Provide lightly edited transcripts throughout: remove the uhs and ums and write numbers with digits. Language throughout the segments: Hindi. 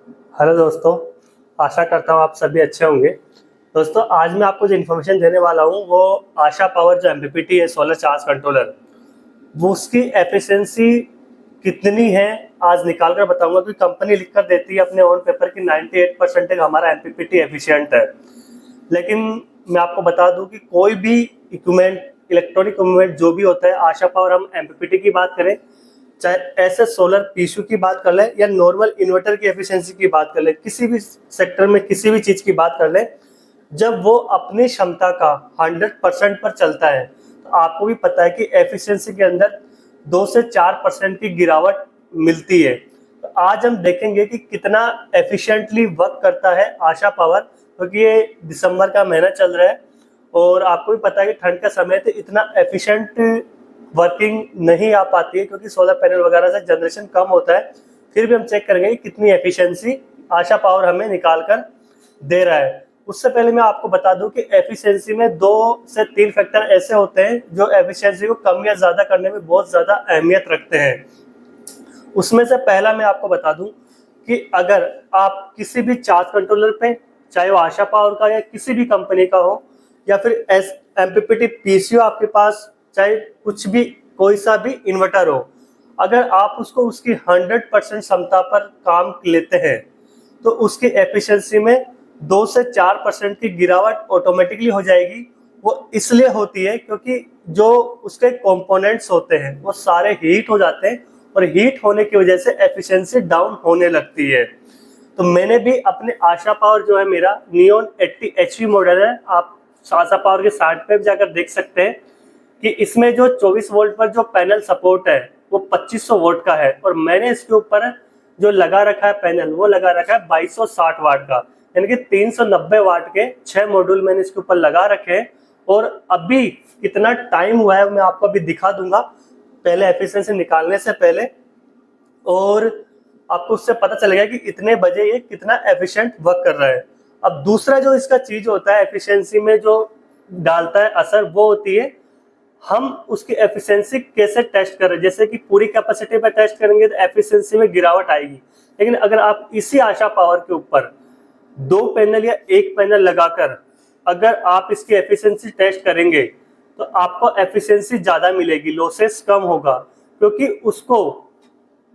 हेलो दोस्तों, आशा करता हूँ आप सभी अच्छे होंगे। दोस्तों, आज मैं आपको जो इन्फॉर्मेशन देने वाला हूँ वो आशा पावर जो एमपीपीटी है सोलर चार्ज कंट्रोलर, वो उसकी एफिशिएंसी कितनी है आज निकाल कर बताऊंगा। कि कंपनी लिख कर देती है अपने ऑन पेपर की 98% हमारा एमपीपीटी एफिशिएंट है, लेकिन मैं आपको बता दूं कि कोई भी इक्विपमेंट, इलेक्ट्रॉनिक इक्विपमेंट जो भी होता है, आशा पावर हम एमपीपीटी की बात करें, चाहे ऐसे सोलर पीसीयू की बात कर ले या नॉर्मल इन्वर्टर की एफिशिएंसी की बात कर ले, किसी भी सेक्टर में किसी भी चीज की बात कर ले, जब वो अपनी क्षमता का 100% पर चलता है तो आपको भी पता है कि एफिशिएंसी के अंदर 2 से 4% की गिरावट मिलती है। तो आज हम देखेंगे कि कितना एफिशिएंटली वर्क करता है आशा पावर, क्योंकि ये दिसंबर का महीना चल रहा है और आपको भी पता है कि ठंड का समय है, तो इतना एफिशिएंट वर्किंग नहीं आ पाती है क्योंकि सोलर पैनल वगैरह से जनरेशन कम होता है। फिर भी हम चेक करेंगे कि कितनी एफिशिएंसी आशा पावर हमें निकाल कर दे रहा है। उससे पहले मैं आपको बता दूं कि एफिशिएंसी में 2 से 3 फैक्टर ऐसे होते हैं जो एफिशिएंसी को कम या ज्यादा करने में बहुत ज्यादा अहमियत रखते हैं। उसमें से पहला मैं आपको बता दूं कि अगर आप किसी भी चार्ज कंट्रोलर पे, चाहे वो आशा पावर का या किसी भी कंपनी का हो, या फिर एस एमपीपीटी पीसीयू आपके पास, चाहे कुछ भी कोई सा भी इन्वर्टर हो, अगर आप उसको उसकी 100% क्षमता पर काम लेते हैं तो उसकी एफिशिएंसी में 2 से 4% की गिरावट ऑटोमेटिकली हो जाएगी। वो इसलिए होती है क्योंकि जो उसके कंपोनेंट्स होते हैं वो सारे हीट हो जाते हैं और हीट होने की वजह से एफिशिएंसी डाउन होने लगती है। तो मैंने भी अपने आशा पावर जो है, मेरा नियॉन 80 एचवी मॉडल है, आप आशा पावर के साइट पे जाकर देख सकते हैं कि इसमें जो 24 वोल्ट पर जो पैनल सपोर्ट है वो 2500 वोल्ट का है, और मैंने इसके ऊपर जो लगा रखा है पैनल, वो लगा रखा है 2260 वाट का, यानी कि 390 वाट के 6 मॉड्यूल मैंने इसके ऊपर लगा रखे हैं। और अभी कितना टाइम हुआ है मैं आपको अभी दिखा दूंगा, पहले एफिशिएंसी निकालने से पहले, और आपको उससे पता चलेगा कि इतने बजे ये कितना एफिशिएंट वर्क कर रहा है। अब दूसरा जो इसका चीज होता है एफिशिएंसी में जो डालता है असर, वो होती है हम उसकी एफिशिएंसी कैसे टेस्ट कर रहे हैं। जैसे कि पूरी कैपेसिटी पर टेस्ट करेंगे तो एफिशिएंसी में गिरावट आएगी, लेकिन अगर आप इसी आशा पावर के ऊपर 2 पैनल या 1 पैनल लगाकर अगर आप इसकी एफिशिएंसी टेस्ट करेंगे तो आपको एफिशिएंसी ज्यादा मिलेगी, लॉसेस कम होगा, क्योंकि उसको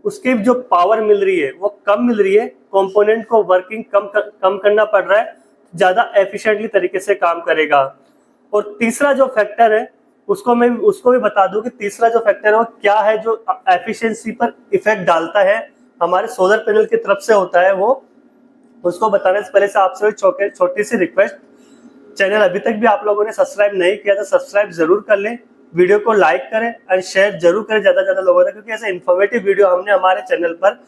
उसकी जो पावर मिल रही है वो कम मिल रही है, कंपोनेंट को वर्किंग कम करना पड़ रहा है, ज्यादा एफिशिएंटली तरीके से काम करेगा। और तीसरा जो फैक्टर है उसको भी बता दूं कि तीसरा जो फैक्टर है वो क्या है जो एफिशिएंसी पर इफेक्ट डालता है, हमारे सोलर पैनल की तरफ से होता है। वो उसको बताने से पहले से आपसे छोटी सी रिक्वेस्ट, चैनल अभी तक भी आप लोगों ने सब्सक्राइब नहीं किया तो सब्सक्राइब जरूर कर लें, वीडियो को लाइक करें और शेयर जरूर करें ज्यादा से ज्यादा लोगों तक, क्योंकि ऐसे इन्फॉर्मेटिव वीडियो हमने हमारे चैनल पर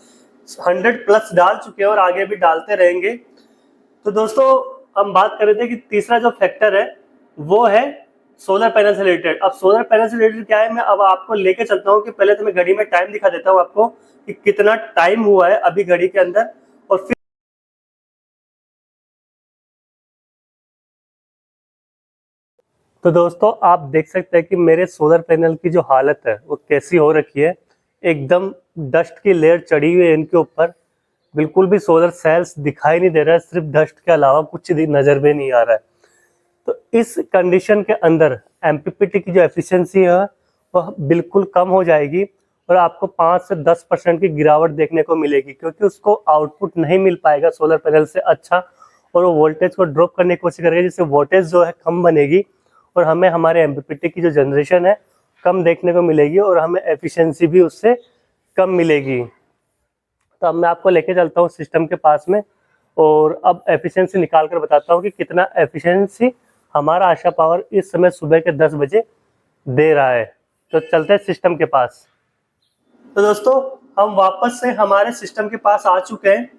100+ डाल चुके हैं और आगे भी डालते रहेंगे। तो दोस्तों, हम बात कर रहे थे कि तीसरा जो फैक्टर है वो है सोलर पैनल से रिलेटेड। अब सोलर पैनल से रिलेटेड क्या है, मैं अब आपको लेके चलता हूँ कि पहले तो मैं घड़ी में टाइम दिखा देता हूँ आपको कि कितना टाइम हुआ है अभी घड़ी के अंदर, और फिर तो दोस्तों आप देख सकते हैं कि मेरे सोलर पैनल की जो हालत है वो कैसी हो रखी है। एकदम डस्ट की लेयर चढ़ी हुई है इनके ऊपर, बिल्कुल भी सोलर सेल्स दिखाई नहीं दे रहा है, सिर्फ डस्ट के अलावा कुछ नजर में नहीं आ रहा है। तो इस कंडीशन के अंदर एमपीपीटी की जो एफिशिएंसी है वह बिल्कुल कम हो जाएगी और आपको 5 से 10% की गिरावट देखने को मिलेगी, क्योंकि उसको आउटपुट नहीं मिल पाएगा सोलर पैनल से अच्छा, और वो वोल्टेज को ड्रॉप करने की कोशिश करेगा, जिससे वोल्टेज जो है कम बनेगी और हमें हमारे एमपीपीटी की जो जनरेशन है कम देखने को मिलेगी और हमें एफिशिएंसी भी उससे कम मिलेगी। तो अब मैं आपको लेके चलता हूँ सिस्टम के पास में और अब एफिशिएंसी निकाल कर बताता हूँ कि कितना एफिशिएंसी हमारा आशा पावर इस समय सुबह के 10 बजे दे रहा है। तो चलते हैं सिस्टम के पास। तो दोस्तों, हम वापस से हमारे सिस्टम के पास आ चुके हैं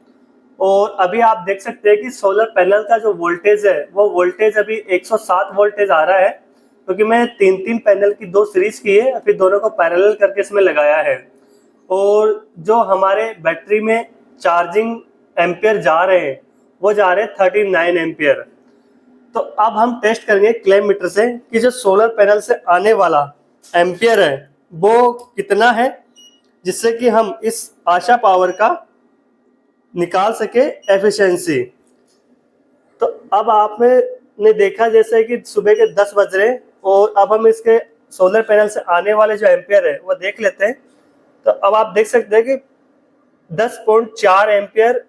और अभी आप देख सकते हैं कि सोलर पैनल का जो वोल्टेज है वो वोल्टेज अभी 107 वोल्टेज आ रहा है, क्योंकि मैं 3 पैनल की 2 सीरीज की है, फिर दोनों को पैरेलल करके इसमें लगाया है। और जो हमारे बैटरी में चार्जिंग एम्पियर जा रहे हैं वो जा रहे हैं 39 एम्पियर। तो अब हम टेस्ट करेंगे क्लेम मीटर से कि जो सोलर पैनल से आने वाला एम्पियर है वो कितना है, जिससे कि हम इस आशा पावर का निकाल सके एफिशिएंसी। तो अब आपने देखा जैसे कि सुबह के 10 बज रहे और अब हम इसके सोलर पैनल से आने वाले जो एम्पियर है वो देख लेते हैं। तो अब आप देख सकते हैं कि 10.4 एम्पियर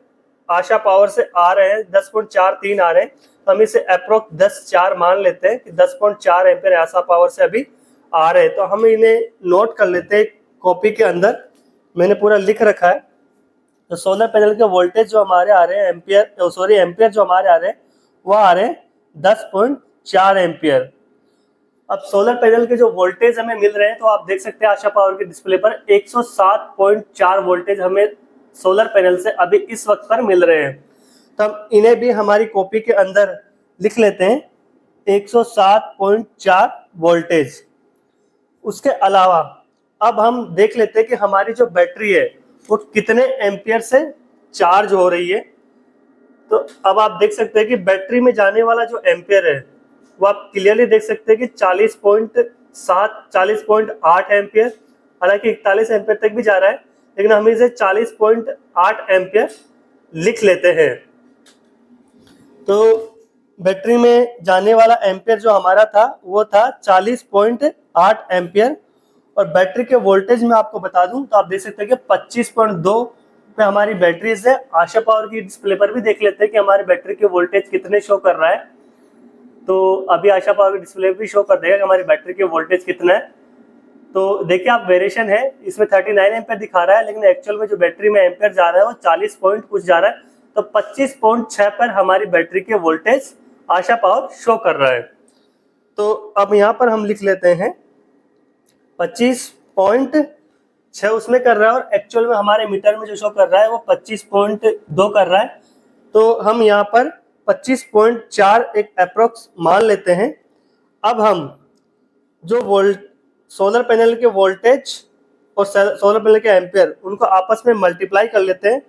आशा पावर से आ रहे हैं, 10.43 आ रहे हैं। तो हम इसे अप्रोक्स 10.4 मान लेते हैं कि 10.4 एम्पियर आशा पावर से अभी आ रहे हैं। तो हम इन्हें नोट कर लेते हैं कॉपी के अंदर, मैंने पूरा लिख रखा है। तो सोलर पैनल के वोल्टेज जो हमारे आ रहे हैं एम्पियर जो हमारे आ रहे हैं वो आ रहे हैं 10.4 एम्पियर। अब सोलर पैनल के जो वोल्टेज हमें मिल रहे हैं तो आप देख सकते हैं आशा पावर के डिस्प्ले पर 107.4 वोल्टेज हमें सोलर पैनल से अभी इस वक्त पर मिल रहे हैं। तो हम इन्हें भी हमारी कॉपी के अंदर लिख लेते हैं 107.4 वोल्टेज। उसके अलावा अब हम देख लेते हैं कि हमारी जो बैटरी है वो कितने एम्पियर से चार्ज हो रही है। तो अब आप देख सकते हैं कि बैटरी में जाने वाला जो एम्पियर है वो आप क्लियरली देख सकते हैं कि 40.8 एम्पियर, हालांकि 41 एम्पियर तक भी जा रहा है, लेकिन हम इसे 40.8 एम्पियर लिख लेते हैं। तो बैटरी में जाने वाला एम्पियर जो हमारा था वो था 40.8 एम्पियर। और बैटरी के वोल्टेज में आपको बता दूं तो आप देख सकते हैं कि 25.2 पे हमारी बैटरीज है। आशा पावर की डिस्प्ले पर भी देख लेते हैं कि हमारी बैटरी के वोल्टेज कितने शो कर रहा है। तो अभी आशा पावर की डिस्प्ले भी शो कर देगा कि हमारी बैटरी के वोल्टेज कितना है। तो देखिए आप वेरिएशन है, इसमें 39 एम्पियर दिखा रहा है, लेकिन एक्चुअल में जो बैटरी में एम्पियर जा रहा है वो 40 पॉइंट कुछ जा रहा है। तो 25.6 पर हमारी बैटरी के वोल्टेज आशा पावर शो कर रहा है। तो अब यहाँ पर हम लिख लेते हैं 25.6 उसमें कर रहा है और एक्चुअल में हमारे मीटर में जो शो कर रहा है वो 25.2 कर रहा है। तो हम यहाँ पर 25.4 एक अप्रोक्स मान लेते हैं। अब हम जो सोलर पैनल के वोल्टेज और सोलर पैनल के एम्पियर उनको आपस में मल्टीप्लाई कर लेते हैं,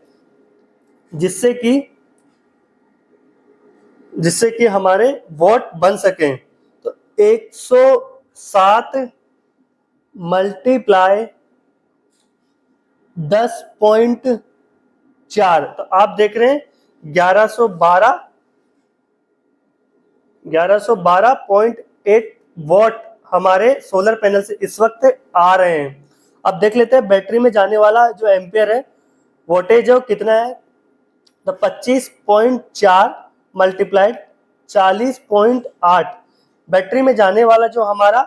जिससे कि हमारे वॉट बन सकें। तो 107 मल्टीप्लाई 10.4, तो आप देख रहे हैं 1112.8 वॉट हमारे सोलर पैनल से इस वक्त आ रहे हैं। अब देख लेते हैं बैटरी में जाने वाला जो एम्पियर है वोल्टेज है वो कितना है। तो 25.4 मल्टीप्लाइड 40.8, बैटरी में जाने वाला जो हमारा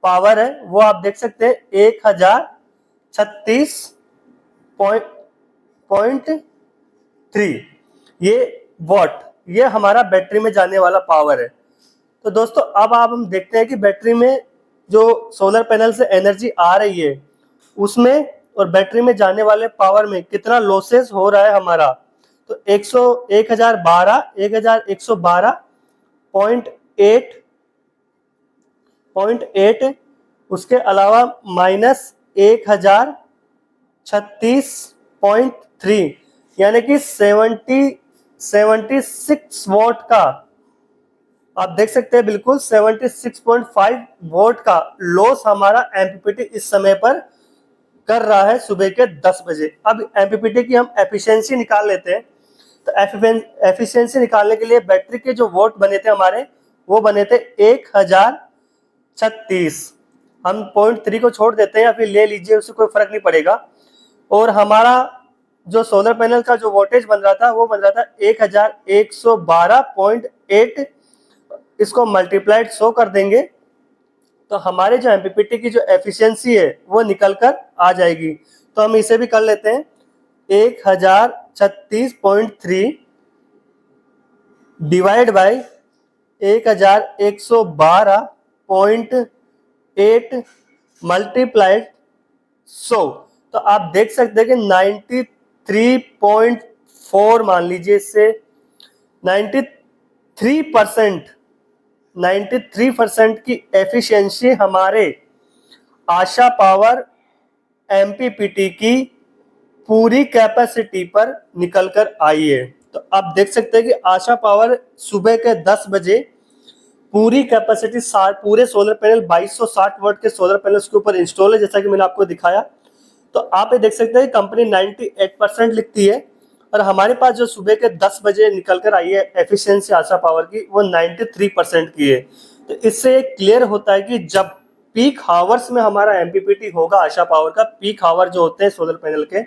पावर है वो आप देख सकते हैं 1036.3 ये वॉट, ये हमारा बैटरी में जाने वाला पावर है। तो दोस्तों अब आप हम देखते हैं कि बैटरी में जो सोलर पैनल से एनर्जी आ रही है उसमें और बैटरी में जाने वाले पावर में कितना लॉसेस हो रहा है हमारा। तो 1112.8, उसके अलावा -1036.3, यानी कि 76 वोट का आप देख सकते हैं बिल्कुल 76.5 वोट का लॉस हमारा एमपीपीटी इस समय पर कर रहा है सुबह के 10 बजे। अब एमपीपीटी की हम एफिशिएंसी निकाल लेते हैं। तो एफिशिएंसी निकालने के लिए बैटरी के जो वोट बने थे हमारे वो बने थे 1036। हम 0.3 को छोड़ देते हैं या फिर ले लीजिए, उससे कोई फर्क नहीं पड़ेगा। और हमारा जो सोलर पैनल का जो वोल्टेज बन रहा था वो बन रहा था 1112.8, इसको मल्टीप्लाइड 100 कर देंगे तो हमारे जो एमपीपीटी की जो एफिशिएंसी है वो निकल कर आ जाएगी। तो हम इसे भी कर लेते हैं 1036.3 डिवाइड बाय 1112.8 मल्टीप्लाइड 100। तो आप देख सकते हैं कि 93.4 मान लीजिए, इससे 93% की एफिशिएंसी हमारे आशा पावर एमपीपीटी की पूरी कैपेसिटी पर निकल कर आई है। तो आप देख सकते हैं कि आशा पावर सुबह के 10 बजे पूरी कैपेसिटी पूरे सोलर पैनल 2260 वाट के सोलर पैनल्स के ऊपर इंस्टॉल है, जैसा कि मैंने आपको दिखाया। तो आप ये देख सकते हैं कंपनी 98% लिखती है और हमारे पास जो सुबह के 10 बजे निकल कर आई है एफिशिएंसी आशा पावर की, वो 93% की है। तो इससे क्लियर होता है कि जब पीक हावर्स में हमारा एमपीपीटी होगा आशा पावर का, पीक हावर जो होते हैं सोलर पैनल के,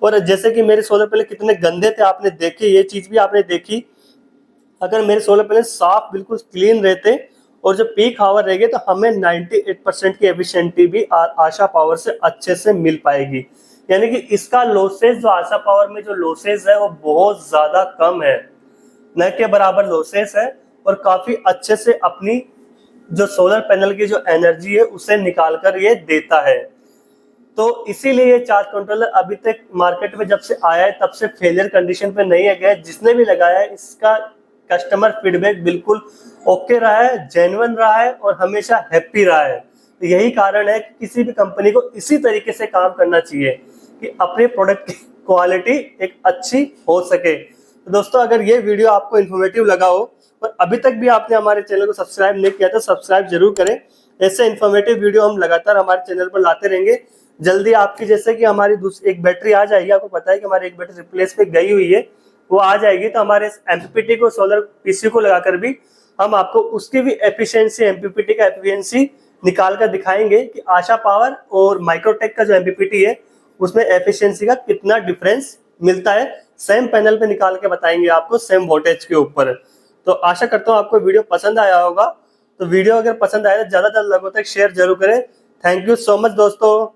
और जैसे कि मेरे सोलर पैनल कितने गंदे थे आपने देखे, ये चीज भी आपने देखी। अगर मेरे सोलर पैनल साफ बिल्कुल क्लीन रहते और जो पीक आवर रहेंगे तो हमें 98% की एफिशिएंसी भी आशा पावर से अच्छे से मिल पाएगी। यानी कि इसका लॉसेज जो आशा पावर में जो लॉसेज है वो बहुत ज्यादा कम है, न के बराबर लॉसेज है, और काफी अच्छे से अपनी जो सोलर पैनल की जो एनर्जी है उसे निकाल कर ये देता है। तो इसीलिए ये चार्ज कंट्रोलर अभी तक मार्केट में जब से आया है तब से फेलियर कंडीशन पे नहीं है गया। जिसने भी लगाया है इसका कस्टमर फीडबैक बिल्कुल ओके रहा है, जेन्युइन रहा है और हमेशा हैप्पी रहा है। तो यही कारण है कि किसी भी कंपनी को इसी तरीके से काम करना चाहिए कि अपने प्रोडक्ट की क्वालिटी एक अच्छी हो सके। तो दोस्तों, अगर ये वीडियो आपको इन्फॉर्मेटिव लगा हो और अभी तक भी आपने हमारे चैनल को सब्सक्राइब नहीं किया तो सब्सक्राइब जरूर करें। ऐसे इन्फॉर्मेटिव वीडियो हम लगातार हमारे चैनल पर लाते रहेंगे। जल्दी आपकी, जैसे कि हमारी एक बैटरी आ जाएगी, आपको पता है कि हमारी एक बैटरी रिप्लेस पे गई हुई है, वो आ जाएगी, तो हमारे एमपीपीटी को सोलर पीसी को लगाकर भी हम आपको उसकी भी एफिशिएंसी, एमपीपीटी का एफिशिएंसी निकाल कर दिखाएंगे कि आशा पावर और माइक्रोटेक का जो एमपीपीटी है उसमें एफिशिएंसी का कितना डिफरेंस मिलता है। सेम पैनल पे निकाल के बताएंगे आपको, सेम वोल्टेज के ऊपर। तो आशा करता हूँ आपको वीडियो पसंद आया होगा। तो वीडियो अगर पसंद आया तो ज्यादा से ज्यादा लोगों तक शेयर जरूर करें। थैंक यू सो मच दोस्तों।